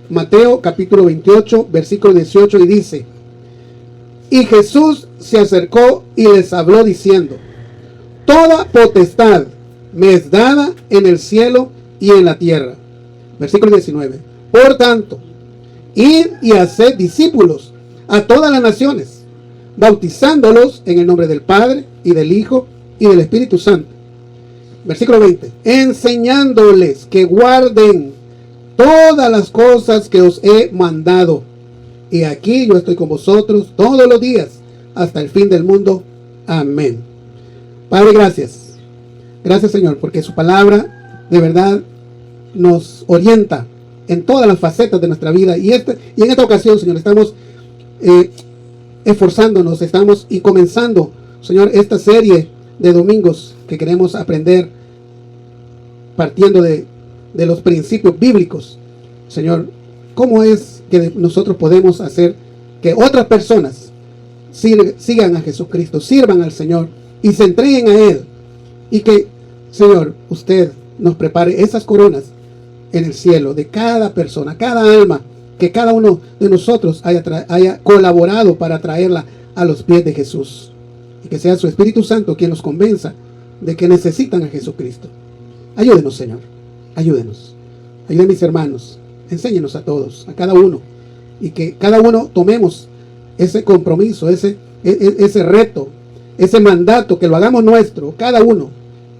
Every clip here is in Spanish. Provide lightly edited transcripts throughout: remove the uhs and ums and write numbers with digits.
Mateo capítulo 28, versículo 18, y dice: y Jesús se acercó y les habló diciendo: toda potestad me es dada en el cielo y en la tierra. Versículo 19. Por tanto, id y haced discípulos a todas las naciones, bautizándolos en el nombre del Padre y del Hijo y del Espíritu Santo. Versículo 20. Enseñándoles que guarden todas las cosas que os he mandado. Y aquí yo estoy con vosotros todos los días hasta el fin del mundo. Amén. Padre, gracias. Gracias, Señor, porque su palabra de verdad nos orienta en todas las facetas de nuestra vida. Y en esta ocasión, Señor, estamos esforzándonos, estamos y comenzando, Señor, esta serie de domingos que queremos aprender partiendo de los principios bíblicos. Señor, ¿cómo es que nosotros podemos hacer que otras personas sigan a Jesucristo, sirvan al Señor y se entreguen a Él? Y que, Señor, usted nos prepare esas coronas en el cielo de cada persona, cada alma, que cada uno de nosotros haya colaborado para traerla a los pies de Jesús. Y que sea su Espíritu Santo quien nos convenza de que necesitan a Jesucristo. Ayúdenos, Señor. Ayúdenos. Ayúden a mis hermanos. Enséñenos a todos, a cada uno. Y que cada uno tomemos ese compromiso, ese reto, ese mandato, que lo hagamos nuestro, cada uno.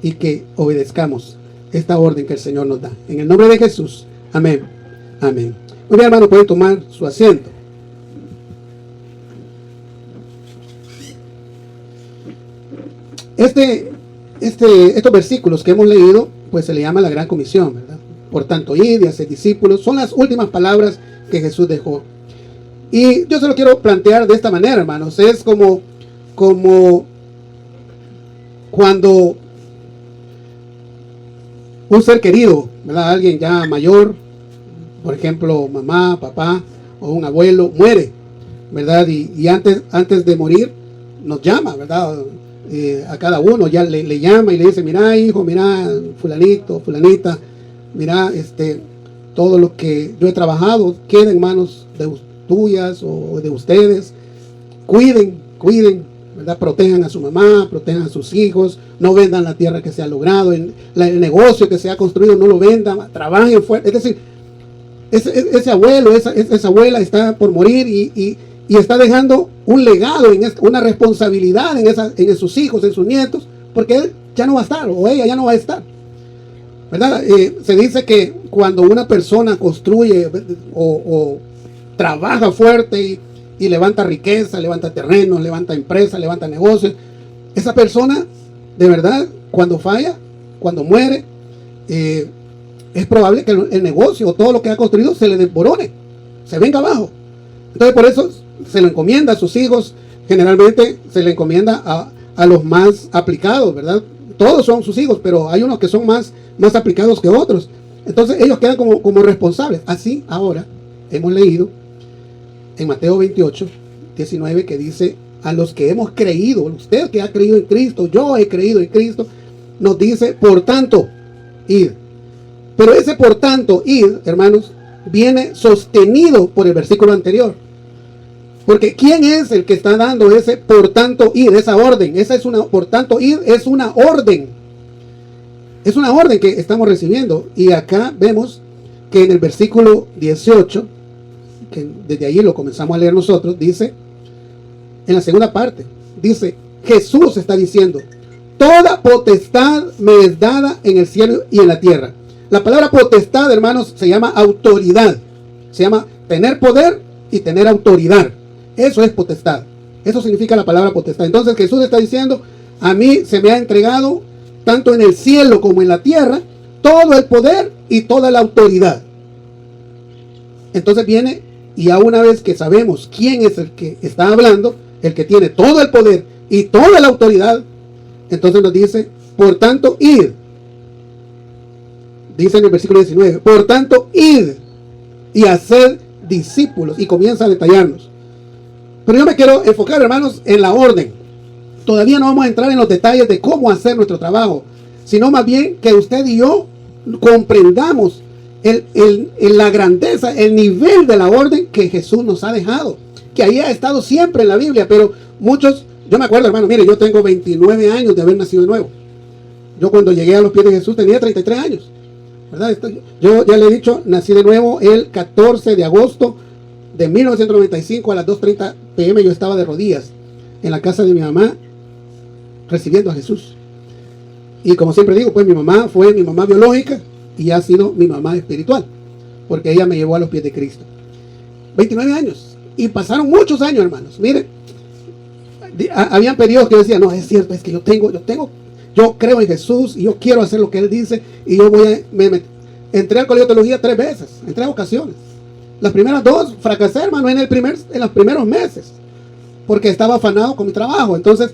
Y que obedezcamos esta orden que el Señor nos da. En el nombre de Jesús. Amén. Amén. Muy bien, hermano, pueden tomar su asiento. Estos versículos que hemos leído, pues se le llama la Gran Comisión, ¿verdad? Por tanto, id y haced discípulos. Son las últimas palabras que Jesús dejó. Y yo se lo quiero plantear de esta manera, hermanos. Es como cuando un ser querido, ¿verdad? Alguien ya mayor, por ejemplo, mamá, papá o un abuelo, muere, ¿verdad? Y antes de morir nos llama, ¿verdad? A cada uno ya le llama y le dice: mira, hijo, mira, fulanito, fulanita, mira, todo lo que yo he trabajado queda en manos de tuyas o de ustedes. Cuiden, ¿verdad? Protejan a su mamá, protejan a sus hijos, no vendan la tierra que se ha logrado, el negocio que se ha construido, no lo vendan, trabajen fuerte. Es decir, ese abuelo, esa abuela está por morir y está dejando un legado, una responsabilidad en sus hijos, en sus nietos, porque él ya no va a estar, o ella ya no va a estar, ¿verdad? Se dice que cuando una persona construye o trabaja fuerte y levanta riqueza, levanta terrenos, levanta empresas, levanta negocios, esa persona, de verdad, cuando falla, cuando muere, es probable que el negocio o todo lo que ha construido se le desborone, se venga abajo. Entonces, por eso se lo encomienda a sus hijos. Generalmente se le encomienda a los más aplicados, ¿verdad? Todos son sus hijos, pero hay unos que son más aplicados que otros. Entonces ellos quedan como responsables. Así ahora hemos leído en Mateo 28, 19, que dice: a los que hemos creído, usted que ha creído en Cristo, yo he creído en Cristo, nos dice: por tanto, id. Pero ese por tanto, id, hermanos, viene sostenido por el versículo anterior. Porque ¿quién es el que está dando ese por tanto id, esa orden? Por tanto id es una orden. Es una orden que estamos recibiendo. Y acá vemos que en el versículo 18, que desde allí lo comenzamos a leer nosotros, dice, en la segunda parte, dice, Jesús está diciendo: toda potestad me es dada en el cielo y en la tierra. La palabra potestad, hermanos, se llama autoridad. Se llama tener poder y tener autoridad. Eso es potestad. Eso significa la palabra potestad. Entonces Jesús está diciendo: a mí se me ha entregado, tanto en el cielo como en la tierra, todo el poder y toda la autoridad. Entonces viene, y ya una vez que sabemos quién es el que está hablando, el que tiene todo el poder y toda la autoridad, entonces nos dice: por tanto, id. Dice en el versículo 19: por tanto, id y haced discípulos. Y comienza a detallarnos. Pero yo me quiero enfocar, hermanos, en la orden. Todavía no vamos a entrar en los detalles de cómo hacer nuestro trabajo, sino más bien que usted y yo comprendamos la grandeza, el nivel de la orden que Jesús nos ha dejado, que ahí ha estado siempre en la Biblia, pero muchos, yo me acuerdo, hermano, mire, yo tengo 29 años de haber nacido de nuevo. Yo cuando llegué a los pies de Jesús tenía 33 años, ¿verdad? Yo ya le he dicho, nací de nuevo el 14 de agosto de 1995 a las 2:30 p.m. yo estaba de rodillas en la casa de mi mamá recibiendo a Jesús. Y como siempre digo, pues mi mamá fue mi mamá biológica y ha sido mi mamá espiritual, porque ella me llevó a los pies de Cristo. 29 años. Y pasaron muchos años, hermanos. Miren, habían periodos que yo decía, no, es cierto, es que yo creo en Jesús y yo quiero hacer lo que Él dice y yo entré al colegio de teología 3 veces, en 3 ocasiones. Las primeras 2 fracasé, hermano, en los primeros meses, porque estaba afanado con mi trabajo. Entonces,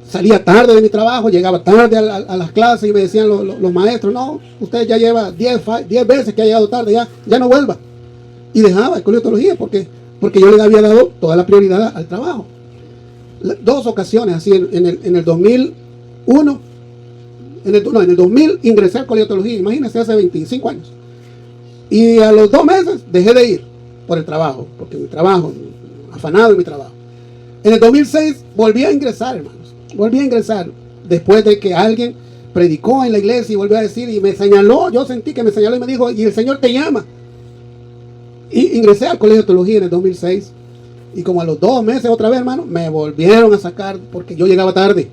salía tarde de mi trabajo, llegaba tarde a las clases y me decían los maestros, no, usted ya lleva 10 veces que ha llegado tarde, ya no vuelva. Y dejaba el colegio de teología porque yo le había dado toda la prioridad al trabajo. 2 ocasiones, así en el 2001, en el 2000 ingresé al colegio de teología, imagínense, hace 25 años. Y a los 2 meses dejé de ir por el trabajo, porque mi trabajo, afanado en mi trabajo. En el 2006 volví a ingresar, hermanos, volví a ingresar, después de que alguien predicó en la iglesia y volvió a decir, y me señaló, yo sentí que me señaló y me dijo, y el Señor te llama. Y ingresé al colegio de teología en el 2006, y como a los 2 meses otra vez, hermano, me volvieron a sacar, porque yo llegaba tarde,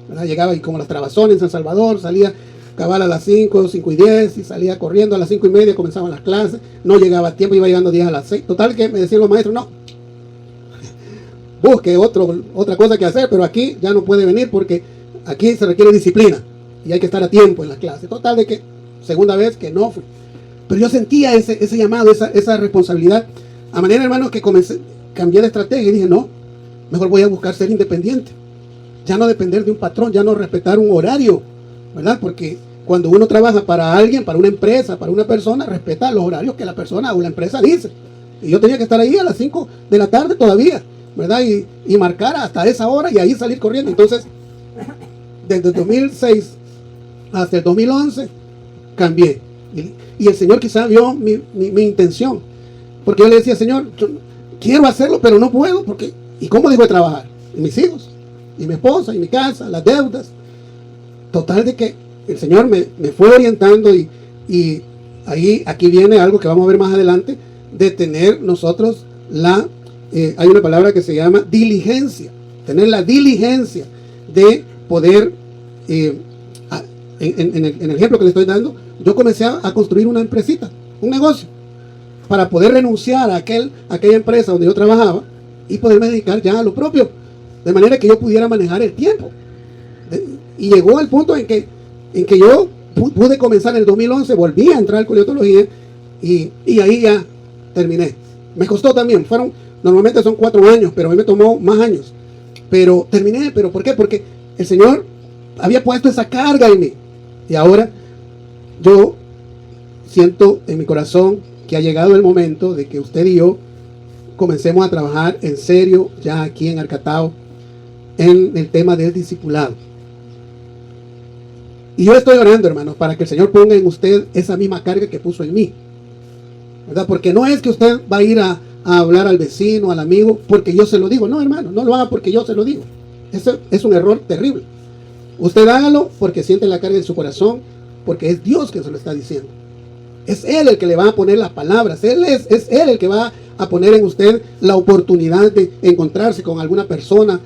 ¿verdad? Llegaba y como las trabazones en San Salvador, salía cabal a las 5:10, y salía corriendo a las 5:30, comenzaban las clases, no llegaba a tiempo, iba llegando 10 a las 6, total que me decían los maestros, no, busque otra cosa que hacer, pero aquí ya no puede venir porque aquí se requiere disciplina y hay que estar a tiempo en la clase. Total de que segunda vez que no fui, pero yo sentía ese llamado, esa responsabilidad, a manera, hermanos, que cambié de estrategia y dije, no, mejor voy a buscar ser independiente, ya no depender de un patrón, ya no respetar un horario, ¿verdad? Porque cuando uno trabaja para alguien, para una empresa, para una persona, respeta los horarios que la persona o la empresa dice. Y yo tenía que estar ahí a las 5 de la tarde todavía, ¿verdad? Y marcar hasta esa hora y ahí salir corriendo. Entonces, desde el 2006 hasta el 2011, cambié. Y el Señor quizá vio mi intención. Porque yo le decía, Señor, yo quiero hacerlo, pero no puedo. ¿Y cómo dejo de trabajar? Y mis hijos, y mi esposa, y mi casa, las deudas. Total de que el Señor me fue orientando y aquí viene algo que vamos a ver más adelante, de tener nosotros hay una palabra que se llama diligencia, tener la diligencia de poder, en el ejemplo que le estoy dando, yo comencé a construir una empresita, un negocio, para poder renunciar a aquella empresa donde yo trabajaba y poderme dedicar ya a lo propio, de manera que yo pudiera manejar el tiempo. Y llegó al punto en que yo pude comenzar en el 2011, volví a entrar al colegio de teología y ahí ya terminé. Me costó también, normalmente son 4 años, pero a mí me tomó más años. Pero terminé, ¿pero por qué? Porque el Señor había puesto esa carga en mí. Y ahora yo siento en mi corazón que ha llegado el momento de que usted y yo comencemos a trabajar en serio ya aquí en Arcatao en el tema del discipulado. Y yo estoy orando, hermanos, para que el Señor ponga en usted esa misma carga que puso en mí, ¿verdad? Porque no es que usted va a ir a hablar al vecino, al amigo, porque yo se lo digo. No, hermano, no lo haga porque yo se lo digo. Eso es un error terrible. Usted hágalo porque siente la carga en su corazón, porque es Dios que se lo está diciendo. Es Él el que le va a poner las palabras. Es Él el que va a poner en usted la oportunidad de encontrarse con alguna persona.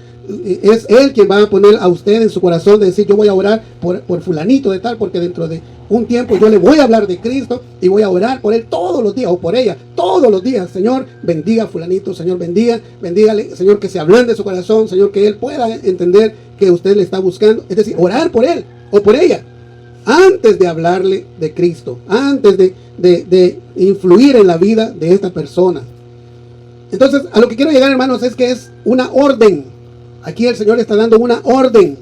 Es Él quien va a poner a usted en su corazón de decir, yo voy a orar por fulanito de tal, porque dentro de un tiempo yo le voy a hablar de Cristo y voy a orar por él todos los días, o por ella todos los días. Señor, bendiga a fulanito, Señor, bendígale, Señor, que se ablande su corazón, Señor, que él pueda entender que usted le está buscando. Es decir, orar por él o por ella antes de hablarle de Cristo, antes de influir en la vida de esta persona. Entonces, a lo que quiero llegar, hermanos, es que es una orden. Aquí el Señor está dando una orden.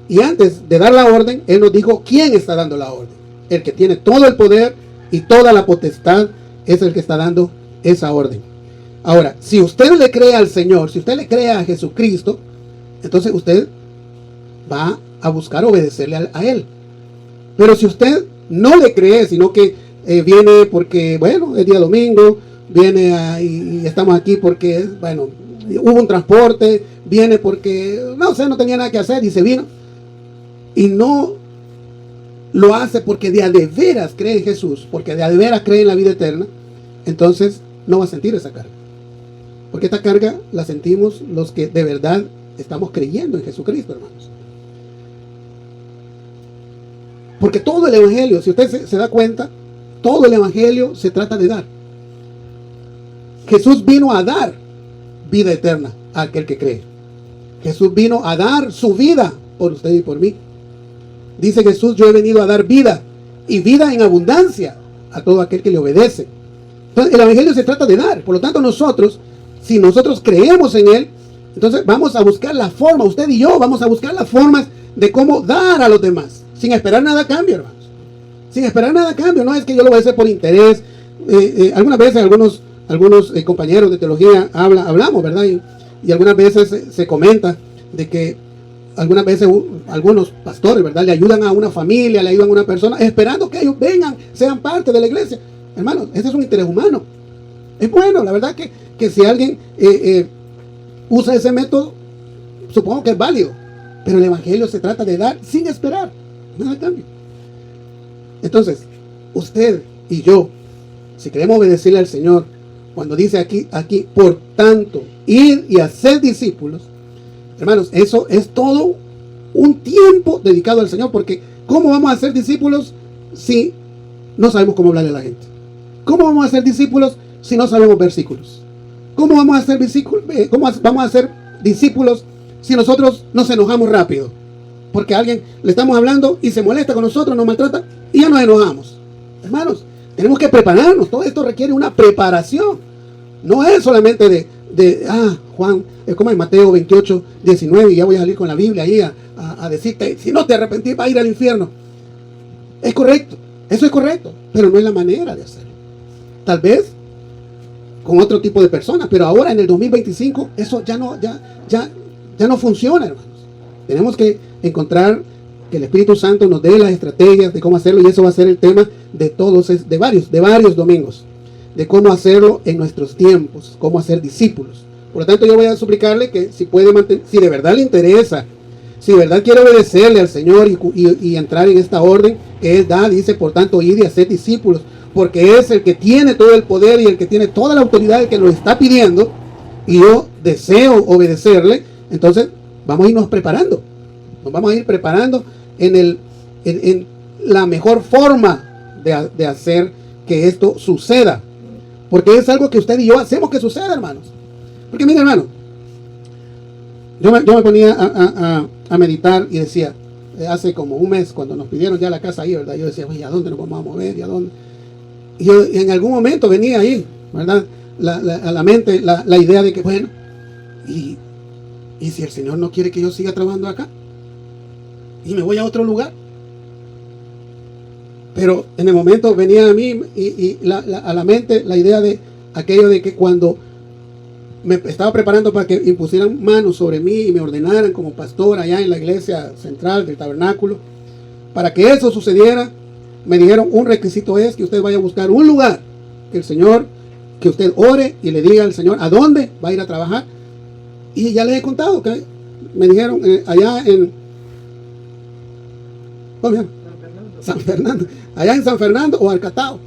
Y antes de dar la orden, Él nos dijo quién está dando la orden. El que tiene todo el poder y toda la potestad es el que está dando esa orden. Ahora, si usted le cree al Señor, si usted le cree a Jesucristo, entonces usted va a buscar obedecerle a Él. Pero si usted no le cree, sino que viene porque, bueno, es día domingo, viene y estamos aquí porque, bueno, hubo un transporte, viene porque, no sé, no tenía nada que hacer y se vino. Y no lo hace porque de a de veras cree en Jesús, porque de a de veras cree en la vida eterna, entonces no va a sentir esa carga. Porque esta carga la sentimos los que de verdad estamos creyendo en Jesucristo, hermanos. Porque todo el Evangelio, si usted se da cuenta, todo el Evangelio se trata de dar. Jesús vino a dar vida eterna a aquel que cree. Jesús vino a dar su vida por usted y por mí. Dice Jesús, yo he venido a dar vida y vida en abundancia a todo aquel que le obedece. Entonces el Evangelio se trata de dar. Por lo tanto nosotros, si nosotros creemos en Él, entonces vamos a buscar la forma, usted y yo vamos a buscar las formas de cómo dar a los demás, sin esperar nada a cambio, hermanos. Sin esperar nada a cambio. No es que yo lo voy a hacer por interés. Algunas veces algunos compañeros de teología hablamos, ¿verdad? Y algunas veces se comenta de que algunas veces algunos pastores, ¿verdad?, le ayudan a una familia, le ayudan a una persona, esperando que ellos vengan, sean parte de la iglesia. Hermanos, ese es un interés humano. Es bueno, la verdad que si alguien usa ese método, supongo que es válido. Pero el Evangelio se trata de dar sin esperar nada a cambio. Entonces, usted y yo, si queremos obedecerle al Señor, cuando dice aquí, por tanto, ir y hacer discípulos, hermanos, eso es todo un tiempo dedicado al Señor, porque ¿cómo vamos a ser discípulos si no sabemos cómo hablarle a la gente? ¿Cómo vamos a ser discípulos si no sabemos versículos? ¿Cómo vamos a ser discípulos si nosotros nos enojamos rápido? Porque a alguien le estamos hablando y se molesta con nosotros, nos maltrata y ya nos enojamos. Hermanos, tenemos que prepararnos. Todo esto requiere una preparación. No es solamente Juan, es como en Mateo 28, 19, y ya voy a salir con la Biblia ahí a decirte, si no te arrepentís, va a ir al infierno. Es correcto, eso es correcto, pero no es la manera de hacerlo. Tal vez con otro tipo de personas, pero ahora en el 2025 eso ya no funciona, hermanos. Tenemos que encontrar que el Espíritu Santo nos dé las estrategias de cómo hacerlo, y eso va a ser el tema de varios domingos, de cómo hacerlo en nuestros tiempos, cómo hacer discípulos. Por lo tanto, yo voy a suplicarle que si de verdad le interesa, si de verdad quiere obedecerle al Señor y entrar en esta orden que Él da, dice, por tanto, ir y hacer discípulos, porque es el que tiene todo el poder y el que tiene toda la autoridad, el que lo está pidiendo, y yo deseo obedecerle. Entonces vamos a irnos preparando, nos vamos a ir preparando en la mejor forma de hacer que esto suceda, porque es algo que usted y yo hacemos que suceda, hermanos. Porque mire, hermano, yo me ponía a meditar y decía, hace como un mes cuando nos pidieron ya la casa ahí, ¿verdad? Yo decía, oye, ¿a dónde nos vamos a mover? ¿Y a dónde? Y en algún momento venía ahí, ¿verdad?, a la mente la idea de que, bueno, y si el Señor no quiere que yo siga trabajando acá y me voy a otro lugar. Pero en el momento venía a mí a la mente la idea de aquello de que cuando me estaba preparando para que impusieran manos sobre mí y me ordenaran como pastor allá en la iglesia central del tabernáculo, para que eso sucediera, me dijeron, un requisito es que usted vaya a buscar un lugar que usted ore y le diga al Señor a dónde va a ir a trabajar. Y ya les he contado que me dijeron allá en San Fernando, allá en San Fernando o Arcatao.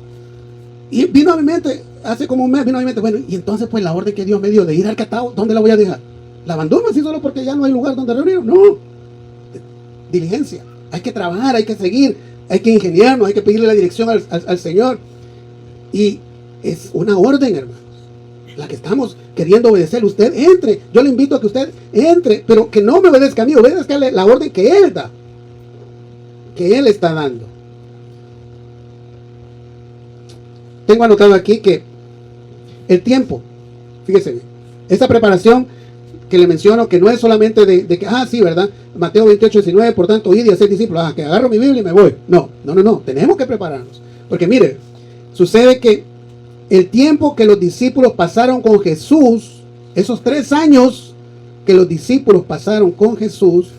Y vino a mi mente, hace como un mes vino a mi mente, bueno, y entonces pues la orden que Dios me dio de ir a Arcatao, ¿dónde la voy a dejar? ¿La abandono así solo porque ya no hay lugar donde reunir? No, diligencia, hay que trabajar, hay que seguir, hay que ingeniarnos, hay que pedirle la dirección al Señor. Y es una orden, hermanos, la que estamos queriendo obedecer. Usted entre, yo le invito a que usted entre, pero que no me obedezca a mí, obedezca la orden que Él da, que Él está dando. Tengo anotado aquí que el tiempo, fíjese bien, esta preparación que le menciono, que no es solamente de que, sí, ¿verdad? Mateo 28, 19, por tanto, id y hacer discípulos, que agarro mi Biblia y me voy. No, tenemos que prepararnos. Porque mire, sucede que el tiempo que los discípulos pasaron con Jesús, esos 3 años que los discípulos pasaron con Jesús,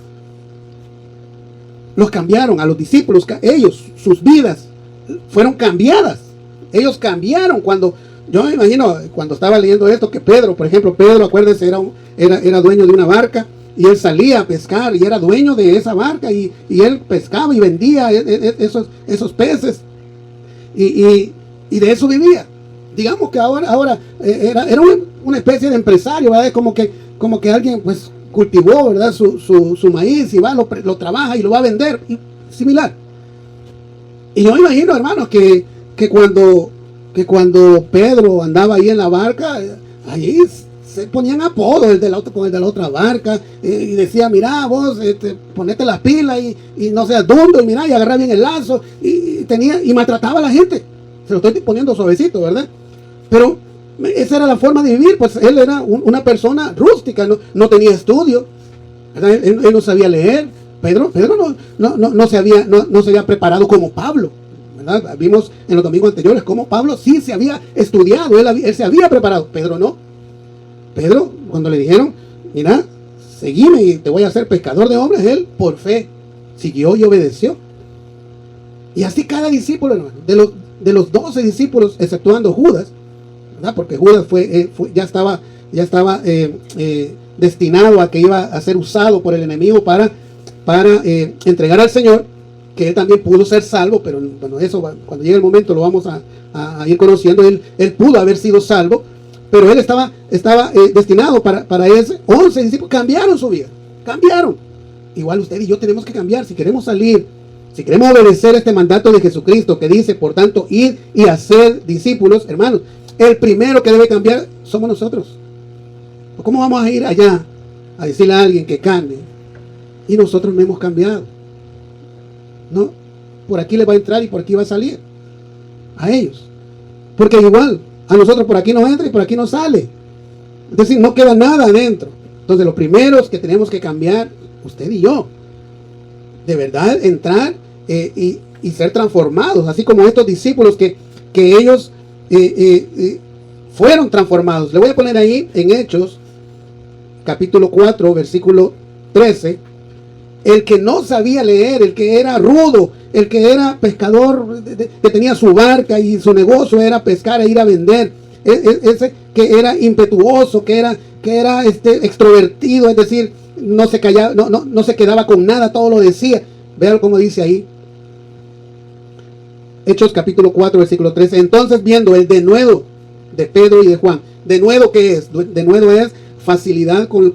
los cambiaron a los discípulos, ellos, sus vidas fueron cambiadas. Ellos cambiaron cuando, yo me imagino, cuando estaba leyendo esto, que Pedro, por ejemplo, Pedro, acuérdense, era dueño de una barca, y él salía a pescar, y era dueño de esa barca, y él pescaba y vendía esos peces, y de eso vivía. Digamos que ahora era una especie de empresario, ¿verdad? Como que alguien pues cultivó, ¿verdad? Su maíz, y va, lo trabaja y lo va a vender, y similar. Y yo me imagino, hermanos, que cuando Pedro andaba ahí en la barca, allí se ponían apodos con el de la otra barca, y decía, mira, vos ponete las pilas y no seas dundo, y mira, y agarra bien el lazo, y maltrataba a la gente. Se lo estoy poniendo suavecito, ¿verdad? Pero esa era la forma de vivir, pues él era una persona rústica, no tenía estudio, ¿verdad? Él no sabía leer. Pedro no se había preparado como Pablo, ¿verdad? Vimos en los domingos anteriores cómo Pablo sí se había estudiado, él se había preparado. Pedro no. Pedro, cuando le dijeron, mira, seguime y te voy a hacer pescador de hombres, él por fe siguió y obedeció. Y así cada discípulo, hermano, de los 12 discípulos, exceptuando Judas, ¿verdad? Porque Judas ya estaba destinado a que iba a ser usado por el enemigo para entregar al Señor, que él también pudo ser salvo, pero bueno, eso cuando llegue el momento lo vamos a ir conociendo. Él pudo haber sido salvo, pero él estaba destinado para ese. 11 discípulos cambiaron su vida, cambiaron. Igual usted y yo tenemos que cambiar si queremos salir, si queremos obedecer este mandato de Jesucristo que dice, por tanto, ir y hacer discípulos. Hermanos, el primero que debe cambiar somos nosotros. ¿Cómo vamos a ir allá a decirle a alguien que cambie y nosotros no hemos cambiado? No, por aquí le va a entrar y por aquí va a salir a ellos, porque igual a nosotros por aquí no entra y por aquí no sale, es decir, no queda nada adentro. Entonces los primeros que tenemos que cambiar, usted y yo, de verdad entrar y ser transformados, así como estos discípulos que ellos fueron transformados. Le voy a poner ahí en Hechos capítulo 4 versículo 13. El que no sabía leer, el que era rudo, el que era pescador, que tenía su barca y su negocio era pescar e ir a vender, ese que era impetuoso, que era extrovertido, es decir, no se callaba, no se quedaba con nada, todo lo decía. Vean cómo dice ahí, Hechos capítulo 4 versículo 13. Entonces, viendo el denuedo de Pedro y de Juan, denuedo, ¿qué es? Denuedo es facilidad con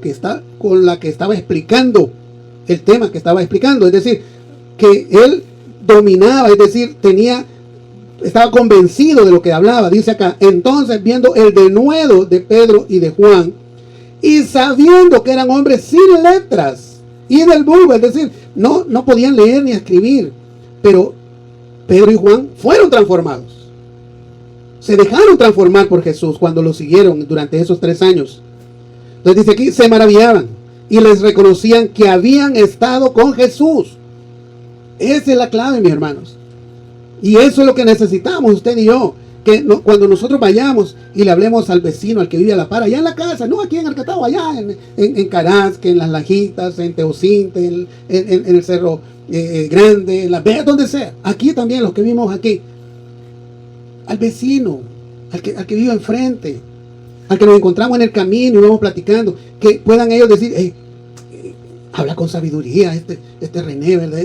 la que estaba explicando el tema que estaba explicando, es decir, que él dominaba, es decir, estaba convencido de lo que hablaba. Dice acá, entonces viendo el denuedo de Pedro y de Juan, y sabiendo que eran hombres sin letras y del vulgo, es decir, no podían leer ni escribir, pero Pedro y Juan fueron transformados, se dejaron transformar por Jesús cuando lo siguieron durante esos 3 años. Entonces dice aquí, se maravillaban y les reconocían que habían estado con Jesús. Esa es la clave, mis hermanos. Y eso es lo que necesitamos usted y yo. Que cuando nosotros vayamos y le hablemos al vecino, al que vive a la par, allá en la casa, no aquí en Arcatao, allá en Carasque, en Las Lajitas, en Teocinte, en el Cerro Grande, en Las Vegas, donde sea. Aquí también, los que vivimos aquí. Al vecino, al que vive enfrente, al que nos encontramos en el camino y vamos platicando, que puedan ellos decir, hey, habla con sabiduría este René, ¿verdad?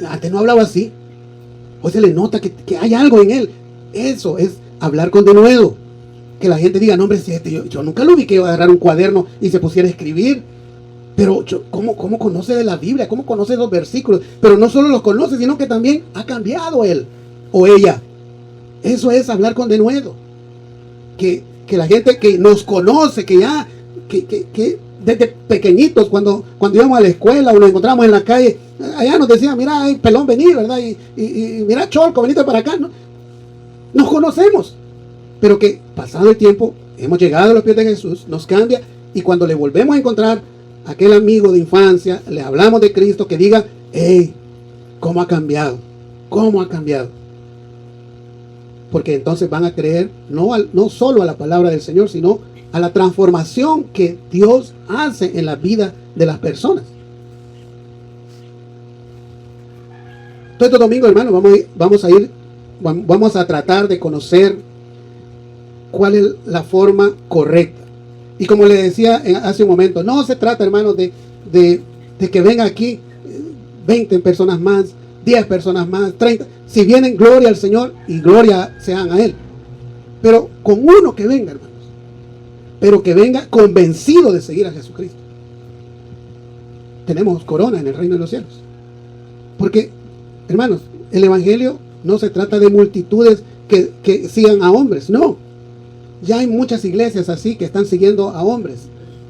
Antes no hablaba así, hoy se le nota que hay algo en él. Eso es hablar con denuedo, que la gente diga, no hombre, yo nunca lo vi que iba a agarrar un cuaderno y se pusiera a escribir, pero ¿cómo conoce de la Biblia? ¿Cómo conoce los versículos? Pero no solo los conoce, sino que también ha cambiado él o ella. Eso es hablar con denuedo. Que la gente que nos conoce, que desde pequeñitos, cuando íbamos a la escuela o nos encontramos en la calle, allá nos decían, mira, hay pelón, vení, ¿verdad? Y mira, Cholco, venite para acá, ¿no? Nos conocemos, pero que pasado el tiempo, hemos llegado a los pies de Jesús, nos cambia, y cuando le volvemos a encontrar a aquel amigo de infancia, le hablamos de Cristo, que diga, hey, ¿cómo ha cambiado? ¿Cómo ha cambiado? Porque entonces van a creer no solo a la palabra del Señor, sino a la transformación que Dios hace en la vida de las personas. Todo este domingo, hermano, vamos a tratar de conocer cuál es la forma correcta. Y como le decía hace un momento, no se trata, hermano, de que venga aquí 20 personas más, 10 personas más, 30. Si vienen, gloria al Señor y gloria sean a Él. Pero con uno que venga, hermanos. Pero que venga convencido de seguir a Jesucristo. Tenemos corona en el reino de los cielos. Porque, hermanos, el evangelio no se trata de multitudes que sigan a hombres, no. Ya hay muchas iglesias así que están siguiendo a hombres,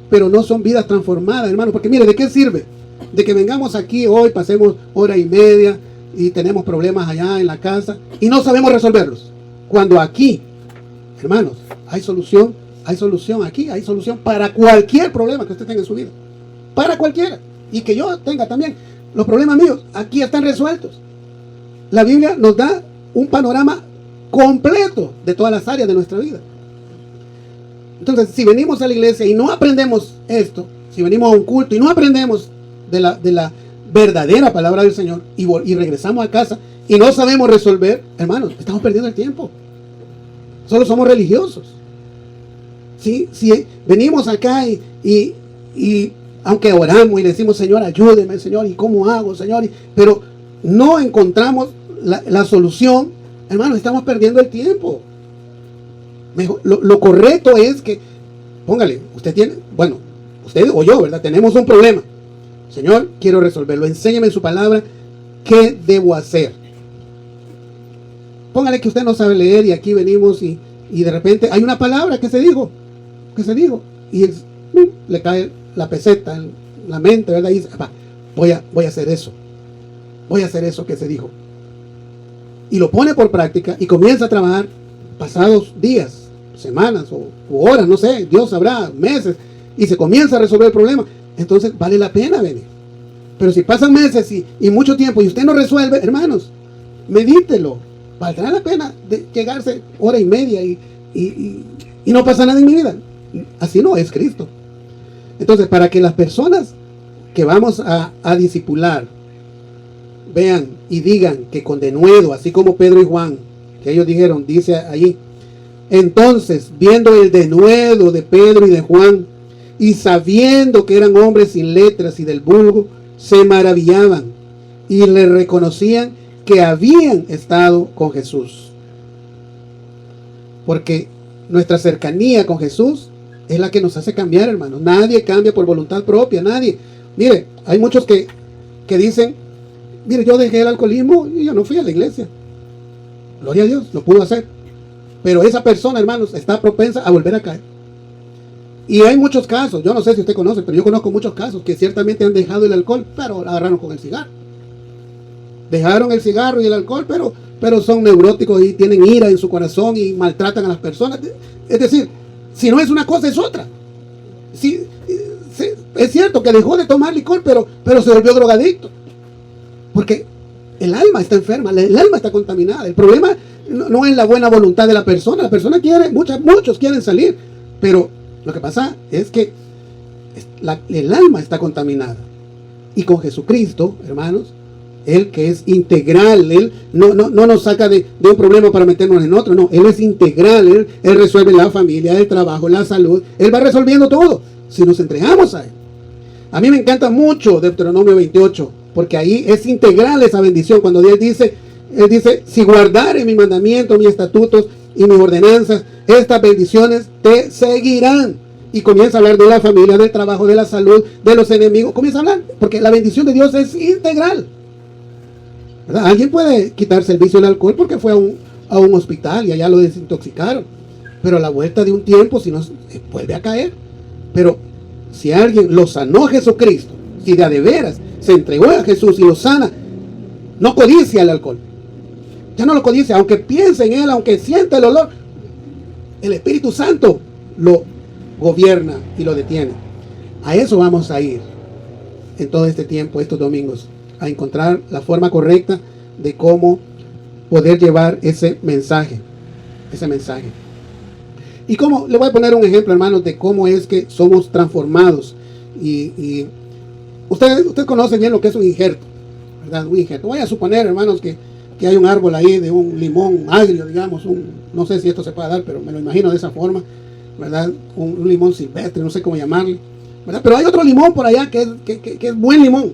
pero no son vidas transformadas, hermanos. Porque mire, ¿de qué sirve? De que vengamos aquí hoy, pasemos hora y media y tenemos problemas allá en la casa y no sabemos resolverlos. Cuando aquí, hermanos, hay solución aquí, hay solución para cualquier problema que usted tenga en su vida. Para cualquiera. Y que yo tenga también. Los problemas míos aquí están resueltos. La Biblia nos da un panorama completo de todas las áreas de nuestra vida. Entonces, si venimos a la iglesia y no aprendemos esto, si venimos a un culto y no aprendemos de la verdadera palabra del Señor y regresamos a casa y no sabemos resolver, hermanos, estamos perdiendo el tiempo. Solo somos religiosos. Si venimos acá y aunque oramos y le decimos, Señor, ayúdeme, Señor, ¿y cómo hago, Señor? Pero no encontramos la solución, hermanos, estamos perdiendo el tiempo. Mejor, lo correcto es que, póngale, usted o yo, ¿verdad? Tenemos un problema. Señor, quiero resolverlo. Enséñeme en su palabra qué debo hacer. Póngale que usted no sabe leer y aquí venimos y de repente hay una palabra que se dijo. Y le cae la peseta en la mente, ¿verdad? Y dice, voy a hacer eso. Voy a hacer eso que se dijo. Y lo pone por práctica y comienza a trabajar pasados días, semanas o horas, no sé, Dios sabrá, meses, y se comienza a resolver el problema. Entonces vale la pena venir. Pero si pasan meses y mucho tiempo y usted no resuelve, hermanos, medítelo. Valdrá la pena de llegarse hora y media y no pasa nada en mi vida. Así no es Cristo. Entonces, para que las personas que vamos a discipular vean y digan que con denuedo, así como Pedro y Juan, que ellos dijeron, dice allí, entonces, viendo el denuedo de Pedro y de Juan, y sabiendo que eran hombres sin letras y del vulgo, se maravillaban y le reconocían que habían estado con Jesús. Porque nuestra cercanía con Jesús es la que nos hace cambiar, hermanos. Nadie cambia por voluntad propia, nadie. Mire, hay muchos que dicen, mire, yo dejé el alcoholismo y yo no fui a la iglesia. Gloria a Dios, lo pudo hacer. Pero esa persona, hermanos, está propensa a volver a caer. Y hay muchos casos, yo no sé si usted conoce, pero yo conozco muchos casos que ciertamente han dejado el alcohol, pero agarraron con el cigarro. Dejaron el cigarro y el alcohol, pero son neuróticos y tienen ira en su corazón y maltratan a las personas. Es decir, si no es una cosa, es otra. Sí, es cierto que dejó de tomar licor, pero se volvió drogadicto. Porque el alma está enferma, el alma está contaminada. El problema no es la buena voluntad de la persona. La persona quiere, muchos quieren salir, pero lo que pasa es que el alma está contaminada. Y con Jesucristo, hermanos, Él que es integral, Él no nos saca de un problema para meternos en otro, no, Él es integral, Él resuelve la familia, el trabajo, la salud, Él va resolviendo todo, si nos entregamos a Él. A mí me encanta mucho Deuteronomio 28, porque ahí es integral esa bendición, cuando Él dice, si guardares mis mandamientos, mis estatutos y mis ordenanzas, estas bendiciones te seguirán. Y comienza a hablar de la familia, del trabajo, de la salud, de los enemigos, comienza a hablar, porque la bendición de Dios es integral. ¿Verdad? Alguien puede quitarse el vicio del alcohol porque fue a un hospital y allá lo desintoxicaron, pero a la vuelta de un tiempo, si no, vuelve a caer. Pero si alguien lo sanó Jesucristo, si de veras se entregó a Jesús y lo sana, no codicia el alcohol, ya no lo codicia, aunque piense en él, aunque sienta el olor, el Espíritu Santo lo gobierna y lo detiene. A eso vamos a ir en todo este tiempo, estos domingos, a encontrar la forma correcta de cómo poder llevar ese mensaje. Y cómo, le voy a poner un ejemplo, hermanos, de cómo es que somos transformados. Y usted conoce bien lo que es un injerto, ¿verdad? Un injerto. Voy a suponer, hermanos, que hay un árbol ahí de un limón agrio, digamos, no sé si esto se puede dar, pero me lo imagino de esa forma, ¿verdad? Un limón silvestre, no sé cómo llamarle, ¿verdad? Pero hay otro limón por allá que es buen limón.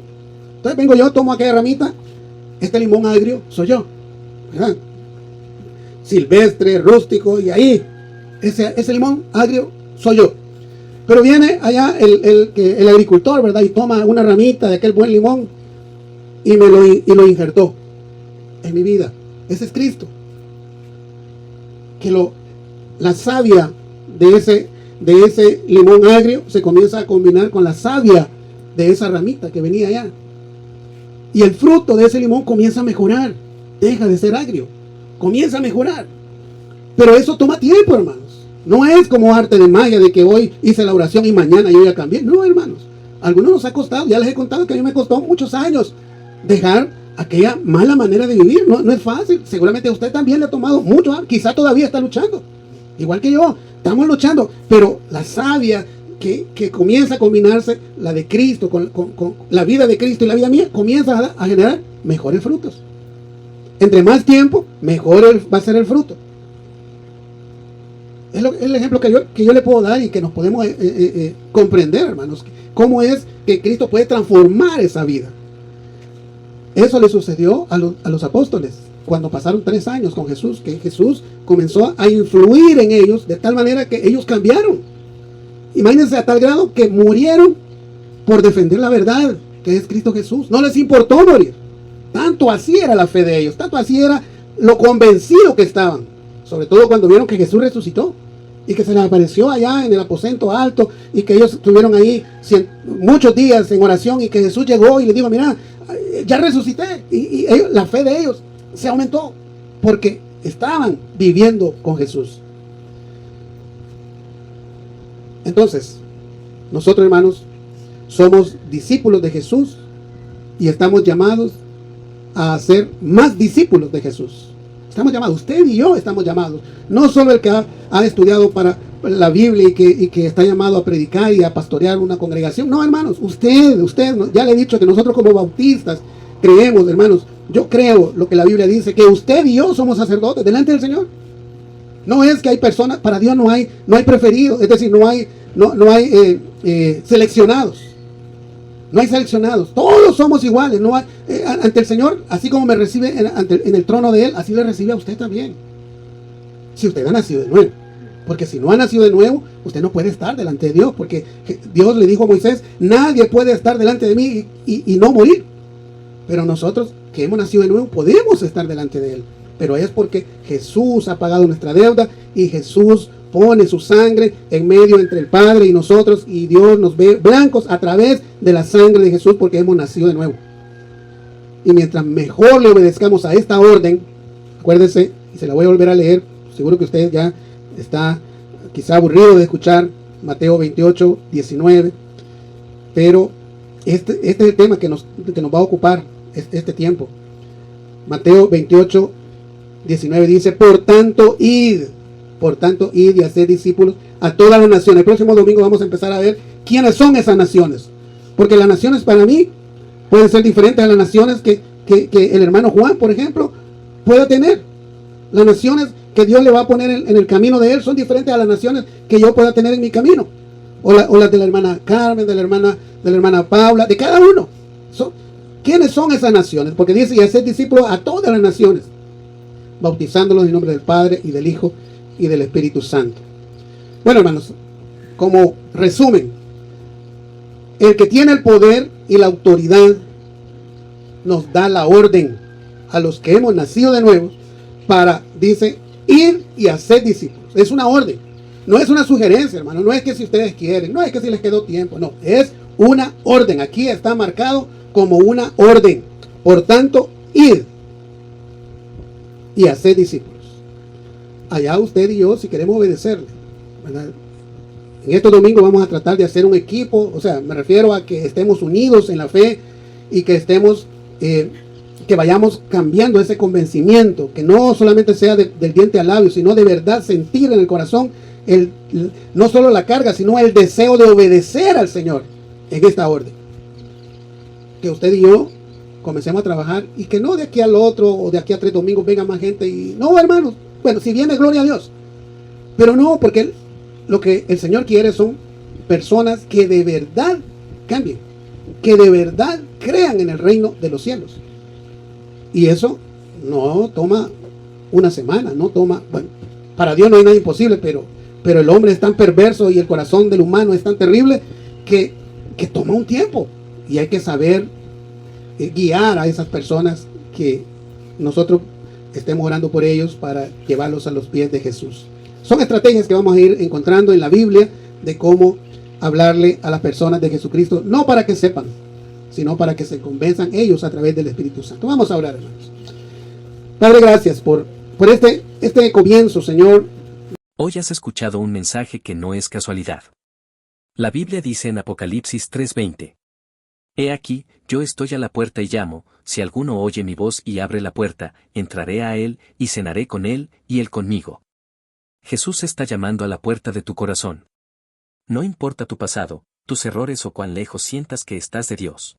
Entonces vengo yo, tomo aquella ramita, este limón agrio soy yo, ¿verdad? Silvestre, rústico, y ahí, ese limón agrio soy yo. Pero viene allá el agricultor, ¿verdad? Y toma una ramita de aquel buen limón y lo injertó en mi vida. Ese es Cristo. Que la savia de ese limón agrio se comienza a combinar con la savia de esa ramita que venía allá. Y el fruto de ese limón comienza a mejorar. Deja de ser agrio. Comienza a mejorar. Pero eso toma tiempo, hermanos. No es como arte de magia de que hoy hice la oración y mañana yo ya cambié. No, hermanos. A algunos nos ha costado. Ya les he contado que a mí me costó muchos años dejar aquella mala manera de vivir. No es fácil. Seguramente a usted también le ha tomado mucho. Quizá todavía está luchando. Igual que yo. Estamos luchando. Pero la savia que comienza a combinarse, la de Cristo, con la vida de Cristo y la vida mía, comienza a generar mejores frutos. Entre más tiempo, mejor va a ser el fruto. Es el ejemplo que yo le puedo dar y que nos podemos comprender, hermanos. Cómo es que Cristo puede transformar esa vida. Eso le sucedió a los apóstoles cuando pasaron 3 años con Jesús, que Jesús comenzó a influir en ellos de tal manera que ellos cambiaron. Imagínense a tal grado que murieron por defender la verdad, que es Cristo Jesús. No les importó morir. Tanto así era la fe de ellos, tanto así era lo convencido que estaban. Sobre todo cuando vieron que Jesús resucitó y que se les apareció allá en el aposento alto y que ellos estuvieron ahí muchos días en oración y que Jesús llegó y les dijo, mira, ya resucité. Y la fe de ellos se aumentó porque estaban viviendo con Jesús. Entonces, nosotros, hermanos, somos discípulos de Jesús y estamos llamados a ser más discípulos de Jesús. Estamos llamados, usted y yo estamos llamados. No solo el que ha estudiado para la Biblia y que está llamado a predicar y a pastorear una congregación. No, hermanos, usted, ya le he dicho que nosotros como bautistas creemos, hermanos, yo creo lo que la Biblia dice, que usted y yo somos sacerdotes delante del Señor. No es que hay personas, para Dios no hay preferidos, es decir, no hay seleccionados. No hay seleccionados, todos somos iguales. No hay, ante el Señor, así como me recibe en el trono de Él, así le recibe a usted también. Si usted ha nacido de nuevo. Porque si no ha nacido de nuevo, usted no puede estar delante de Dios. Porque Dios le dijo a Moisés, nadie puede estar delante de mí y no morir. Pero nosotros que hemos nacido de nuevo, podemos estar delante de Él. Pero es porque Jesús ha pagado nuestra deuda y Jesús pone su sangre en medio entre el Padre y nosotros, y Dios nos ve blancos a través de la sangre de Jesús porque hemos nacido de nuevo. Y mientras mejor le obedezcamos a esta orden, acuérdense, y se la voy a volver a leer, seguro que usted ya está quizá aburrido de escuchar Mateo 28, 19, pero este es el tema que nos va a ocupar este tiempo. Mateo 28, 19 dice, por tanto id y hacer discípulos a todas las naciones. El próximo domingo vamos a empezar a ver quiénes son esas naciones, porque las naciones para mí pueden ser diferentes a las naciones que el hermano Juan, por ejemplo, pueda tener. Las naciones que Dios le va a poner en el camino de él son diferentes a las naciones que yo pueda tener en mi camino, o las de la hermana Carmen, de la hermana Paula, de cada uno. ¿Quiénes son esas naciones? Porque dice, y hacer discípulos a todas las naciones, bautizándolos en nombre del Padre y del Hijo y del Espíritu Santo. Bueno, hermanos, como resumen, el que tiene el poder y la autoridad nos da la orden a los que hemos nacido de nuevo para, dice, ir y hacer discípulos. Es una orden, no es una sugerencia, hermano, no es que si ustedes quieren, no es que si les quedó tiempo, no, es una orden. Aquí está marcado como una orden. Por tanto, ir y hacer discípulos. Allá usted y yo, si queremos obedecerle, ¿verdad? En estos domingos vamos a tratar de hacer un equipo, o sea, me refiero a que estemos unidos en la fe y que estemos, que vayamos cambiando ese convencimiento, que no solamente sea del diente al labio, sino de verdad sentir en el corazón no solo la carga, sino el deseo de obedecer al Señor en esta orden. Que usted y yo comencemos a trabajar y que no de aquí al otro o de aquí a 3 domingos venga más gente y no, hermanos, bueno, si viene, gloria a Dios, pero no, porque lo que el Señor quiere son personas que de verdad cambien, que de verdad crean en el reino de los cielos. Y eso no toma una semana, no toma, bueno, para Dios no hay nada imposible, pero el hombre es tan perverso y el corazón del humano es tan terrible que toma un tiempo y hay que saber guiar a esas personas, que nosotros estemos orando por ellos para llevarlos a los pies de Jesús. Son estrategias que vamos a ir encontrando en la Biblia de cómo hablarle a las personas de Jesucristo, no para que sepan, sino para que se convenzan ellos a través del Espíritu Santo. Vamos a orar, hermanos. Padre, gracias por este comienzo, Señor. Hoy has escuchado un mensaje que no es casualidad. La Biblia dice en Apocalipsis 3:20: He aquí, yo estoy a la puerta y llamo, si alguno oye mi voz y abre la puerta, entraré a él, y cenaré con él, y él conmigo. Jesús está llamando a la puerta de tu corazón. No importa tu pasado, tus errores o cuán lejos sientas que estás de Dios.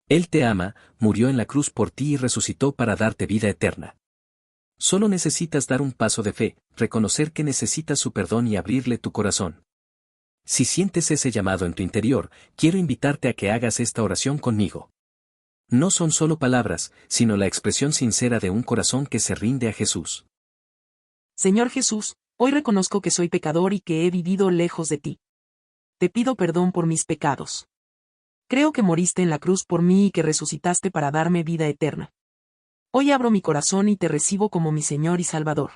Él te ama, murió en la cruz por ti y resucitó para darte vida eterna. Solo necesitas dar un paso de fe, reconocer que necesitas su perdón y abrirle tu corazón. Si sientes ese llamado en tu interior, quiero invitarte a que hagas esta oración conmigo. No son solo palabras, sino la expresión sincera de un corazón que se rinde a Jesús. Señor Jesús, hoy reconozco que soy pecador y que he vivido lejos de ti. Te pido perdón por mis pecados. Creo que moriste en la cruz por mí y que resucitaste para darme vida eterna. Hoy abro mi corazón y te recibo como mi Señor y Salvador.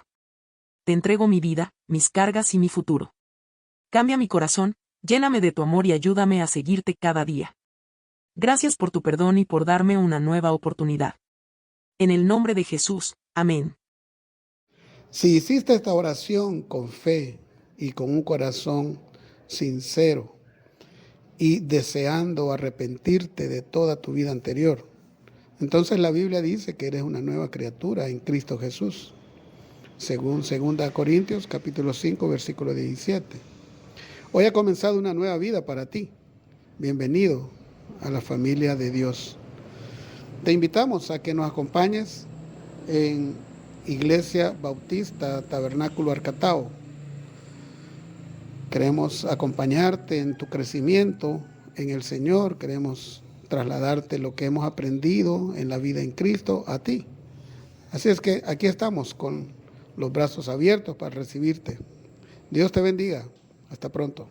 Te entrego mi vida, mis cargas y mi futuro. Cambia mi corazón, lléname de tu amor y ayúdame a seguirte cada día. Gracias por tu perdón y por darme una nueva oportunidad. En el nombre de Jesús, amén. Si hiciste esta oración con fe y con un corazón sincero y deseando arrepentirte de toda tu vida anterior, entonces la Biblia dice que eres una nueva criatura en Cristo Jesús, según 2 Corintios capítulo 5 versículo 17. Hoy ha comenzado una nueva vida para ti. Bienvenido a la familia de Dios. Te invitamos a que nos acompañes en Iglesia Bautista Tabernáculo Arcatao. Queremos acompañarte en tu crecimiento en el Señor. Queremos trasladarte lo que hemos aprendido en la vida en Cristo a ti. Así es que aquí estamos con los brazos abiertos para recibirte. Dios te bendiga. Hasta pronto.